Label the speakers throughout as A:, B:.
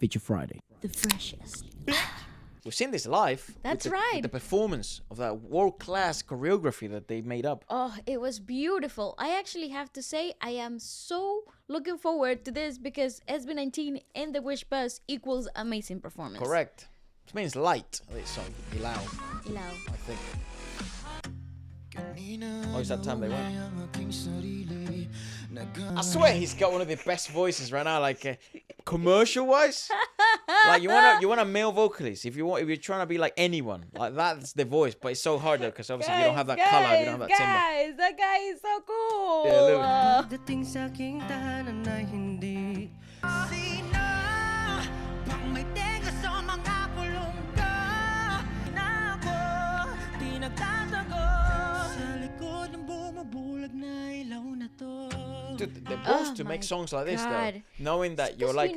A: Feature Friday.
B: The freshest.
C: We've seen this live.
B: That's
C: with
B: right.
C: the performance of that world-class choreography that they made up.
B: Oh, it was beautiful. I actually have to say I am so looking forward to this because SB19 in the Wish Bus equals amazing performance.
C: Correct. It means light. This song, ILAW,
B: ILAW.
C: I think. Oh, it's that time they went. I swear he's got one of the best voices right now, like commercial-wise. Like you want a male vocalist. If you're trying to be like anyone, like that's the voice. But it's so hard though, because obviously you don't have that color, you don't have that timbre.
B: Guys, that guy is so cool.
C: Yeah, Dude, they're supposed to make songs like this though, knowing that you're like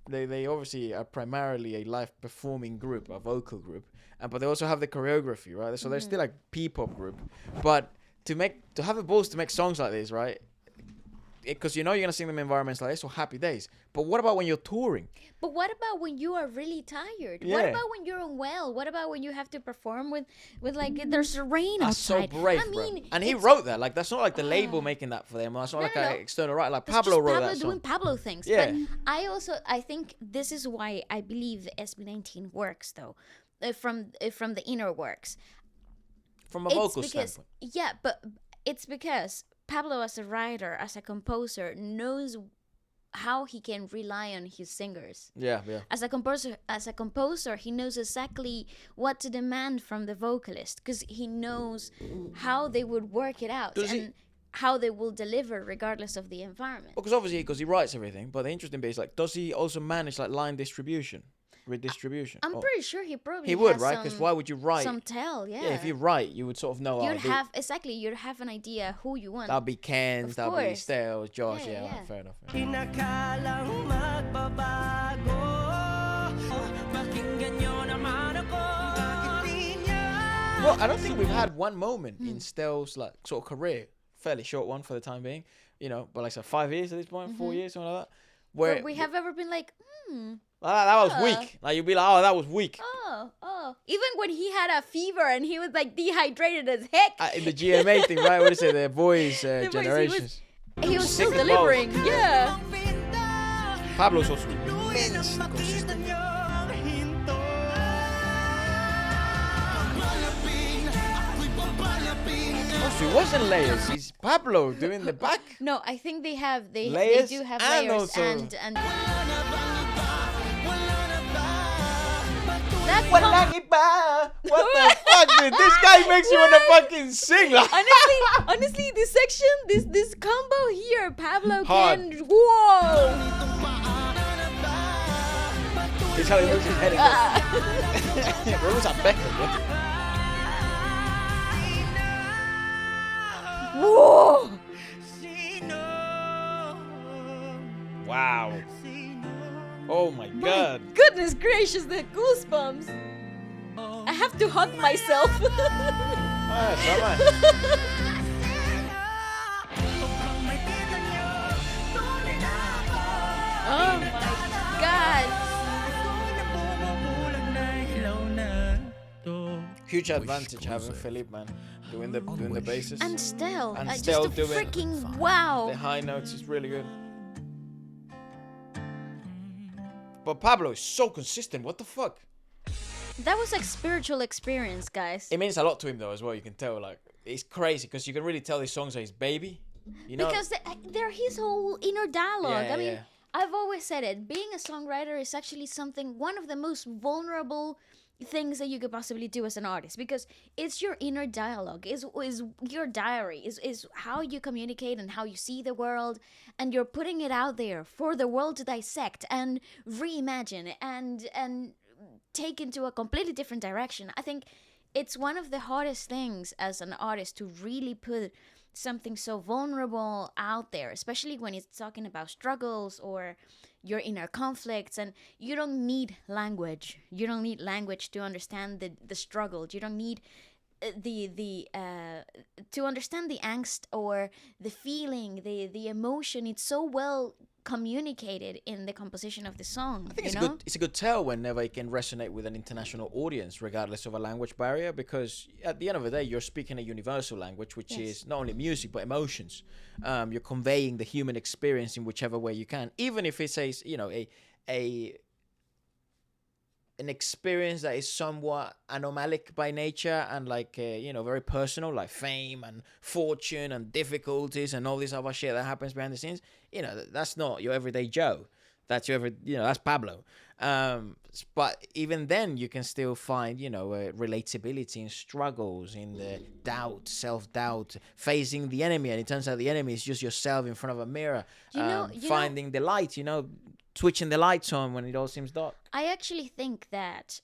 C: they obviously are primarily a live performing group, a vocal group, but they also have the choreography, right? So they're still like P-pop group, but to have the balls to make songs like this, right? Because you're gonna sing them in environments like this or happy days. But what about when you're touring?
B: But what about when you are really tired?
C: Yeah.
B: What about when you're unwell? What about when you have to perform with like there's rain
C: That's
B: outside?
C: so brave, bro. And he wrote that. Like that's not like the label making that for them. That's not like an external writer. Like
B: That's
C: Pablo
B: just
C: wrote
B: Pablo
C: that song.
B: doing Pablo things.
C: Yeah.
B: But I think this is why I believe the SB19 works though, from the inner works.
C: From a vocal standpoint.
B: Yeah, but it's because Pablo, as a writer, as a composer, knows how he can rely on his singers.
C: Yeah.
B: As a composer, he knows exactly what to demand from the vocalist because he knows how they would work it out how they will deliver regardless of the environment.
C: Because obviously, he writes everything. But the interesting bit is like, does he also manage like line distribution? Redistribution.
B: I'm pretty sure he probably
C: he would,
B: has
C: right? Because why would you write?
B: Some tell, yeah.
C: Yeah, if you write, you would sort of know.
B: You'd have an idea who you want.
C: That'll be Ken's, that'll be Stell, Josh. Yeah,
B: Yeah.
C: Right, fair enough. Well, I don't think we've had one moment in Stell's like sort of career, fairly short one for the time being, but like 5 years at this point, 4 years, something like that.
B: Where we have ever been like,
C: that was weak. Like you'd be like, oh, that was weak.
B: Oh. Even when he had a fever and he was like dehydrated as heck.
C: In the GMA thing, right? What is it? The boys' generations.
B: He was still delivering. Yeah.
C: Pablo's also immensely consistent. Oh, so it wasn't layers. He's Pablo doing the back.
B: No, I think they
C: Layers
B: do have
C: and
B: layers
C: also-
B: and
C: What the fuck, dude? This guy makes you wanna fucking sing. Like.
B: honestly, this section, this combo here, Pablo
C: Hard.
B: can. Whoa!
C: He's how he moves his head. Where was that Beckham?
B: Whoa!
C: Wow. Oh my god.
B: Goodness gracious, the goosebumps. I have to hug myself.
C: Ah, it's all right.
B: Oh my god.
C: Huge advantage having Philippe, man, doing the basses.
B: And Stell.
C: And
B: Just
C: Stell
B: a
C: doing
B: freaking wow.
C: the high notes is really good. But Pablo is so consistent. What the fuck?
B: That was like spiritual experience, guys.
C: It means a lot to him though as well. You can tell, like, it's crazy because you can really tell these songs are his baby.
B: Because they're his whole inner dialogue.
C: Yeah,
B: I mean,
C: yeah.
B: I've always said it. Being a songwriter is actually one of the most vulnerable things that you could possibly do as an artist, because it's your inner dialogue, is your diary, is how you communicate and how you see the world, and you're putting it out there for the world to dissect and reimagine and take into a completely different direction. I think it's one of the hardest things as an artist to really put something so vulnerable out there, especially when it's talking about struggles or your inner conflicts. And you don't need language. You don't need language to understand the struggle. You don't need to understand the angst or the feeling, the emotion. It's so well communicated in the composition of the song.
C: I think it's a good tell whenever it can resonate with an international audience, regardless of a language barrier, because at the end of the day, you're speaking a universal language, which is not only music but emotions. You're conveying the human experience in whichever way you can, even if it's an experience that is somewhat anomalic by nature and very personal, like fame and fortune and difficulties and all this other shit that happens behind the scenes. That's not your everyday Joe. That's that's Pablo. But even then, you can still find, relatability in struggles, in the doubt, self-doubt, facing the enemy. And it turns out the enemy is just yourself in front of a mirror, finding the light, switching the lights on when it all seems dark.
B: I actually think that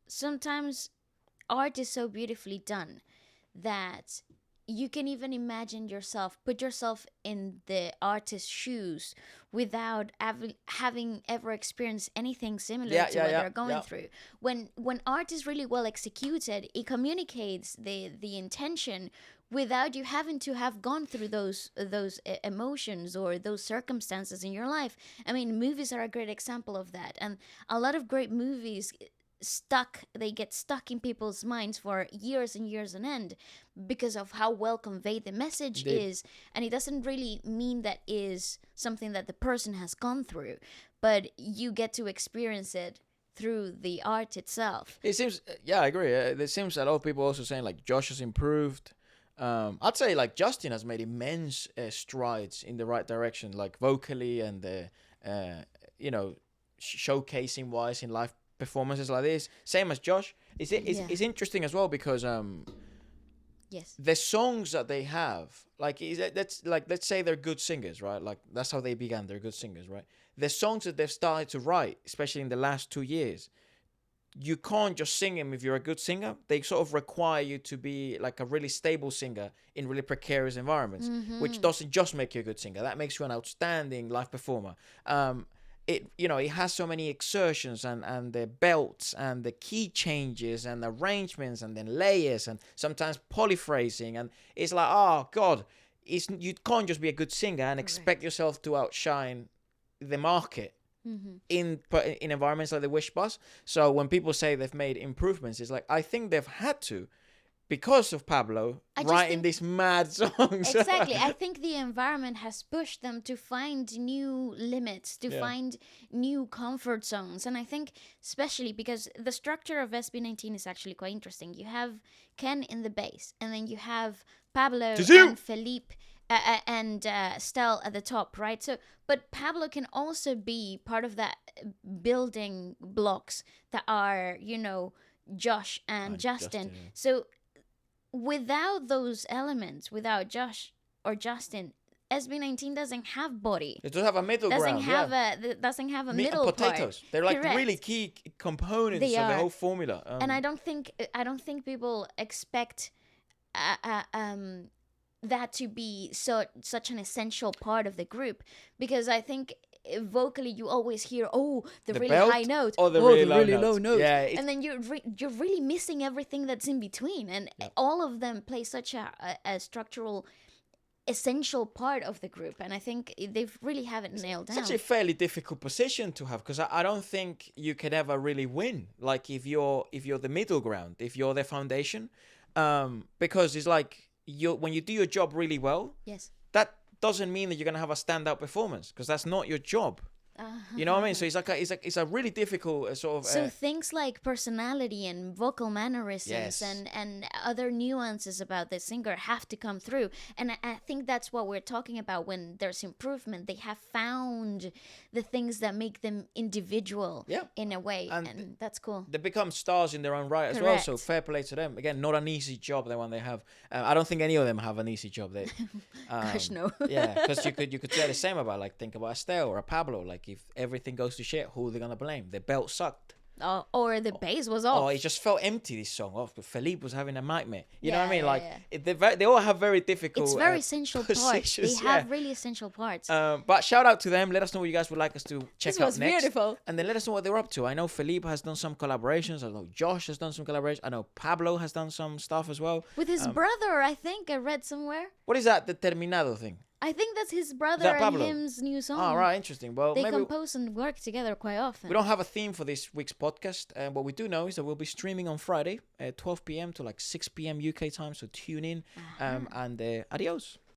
B: sometimes art is so beautifully done that you can even imagine put yourself in the artist's shoes without having ever experienced anything similar to what they're going through. When art is really well executed, it communicates the intention without you having to have gone through those emotions or those circumstances in your life. I mean, movies are a great example of that, and a lot of great movies get stuck in people's minds for years and years on end because of how well conveyed the message is. And it doesn't really mean that is something that the person has gone through, but you get to experience it through the art itself.
C: It seems, I agree. There seems a lot of people also saying Josh has improved. I'd say Justin has made immense strides in the right direction, vocally and showcasing wise in live performances like this. Same as Josh. It's interesting as well because the songs that they have, let's say they're good singers, right? That's how they began. They're good singers, right? The songs that they've started to write, especially in the last 2 years, you can't just sing them if you're a good singer. They sort of require you to be a really stable singer in really precarious environments, which doesn't just make you a good singer. That makes you an outstanding live performer. It has so many exertions and the belts and the key changes and arrangements and then layers and sometimes polyphrasing. And it's oh God, you can't just be a good singer and expect yourself to outshine the market. In environments like the Wish Bus. So when people say they've made improvements, it's I think they've had to, because of Pablo writing these mad songs.
B: Exactly. I think the environment has pushed them to find new limits, to find new comfort zones. And I think especially because the structure of SB19 is actually quite interesting. You have Ken in the bass, and then you have Pablo and Felipe and Stell at the top, right? So, but Pablo can also be part of that building blocks that are, Josh and Justin. So without those elements, without Josh or Justin, SB19 doesn't have body.
C: It doesn't have a middle ground.
B: Doesn't have a
C: meat
B: middle
C: and potatoes.
B: Part.
C: They're really key components of the whole formula.
B: And I don't think people expect that to be such an essential part of the group, because I think vocally you always hear the really
C: belt
B: high note
C: or the really low note. Yeah,
B: and then you're really missing everything that's in between, and all of them play such a structural essential part of the group, and I think they've really have it nailed down.
C: It's actually a fairly difficult position to have, because I don't think you could ever really win if you're the middle ground, if you're the foundation, because it's when you do your job really well, that doesn't mean that you're gonna have a standout performance, because that's not your job. You know what I mean? So it's a really difficult sort of.
B: So things like personality and vocal mannerisms and other nuances about the singer have to come through, and I think that's what we're talking about when there's improvement. They have found the things that make them individual in a way, and that's cool.
C: They become stars in their own right as well. So fair play to them. Again, not an easy job, the one they have. I don't think any of them have an easy job. They,
B: gosh, no.
C: Because you could say the same about think about a Stell or a Pablo. If everything goes to shit, who are they gonna blame? The belt sucked.
B: Or the bass was off.
C: It just felt empty, this song. Felipe was having a nightmare. You know what I mean? They all have very difficult.
B: It's very essential parts. They have really essential parts.
C: But shout out to them. Let us know what you guys would like us to check out next. This was
B: beautiful.
C: And then let us know what they're up to. I know Felipe has done some collaborations. I know Josh has done some collaborations. I know Pablo has done some stuff as well.
B: With his brother, I think I read somewhere.
C: What is that determinado thing?
B: I think that's his brother
C: that
B: and
C: Pablo?
B: him's new song.
C: Oh, right, interesting. Well,
B: They
C: maybe
B: compose and work together quite often.
C: we don't have a theme for this week's podcast. And what we do know is that we'll be streaming on Friday at 12 p.m. to like 6 p.m. UK time. So tune in. And adios.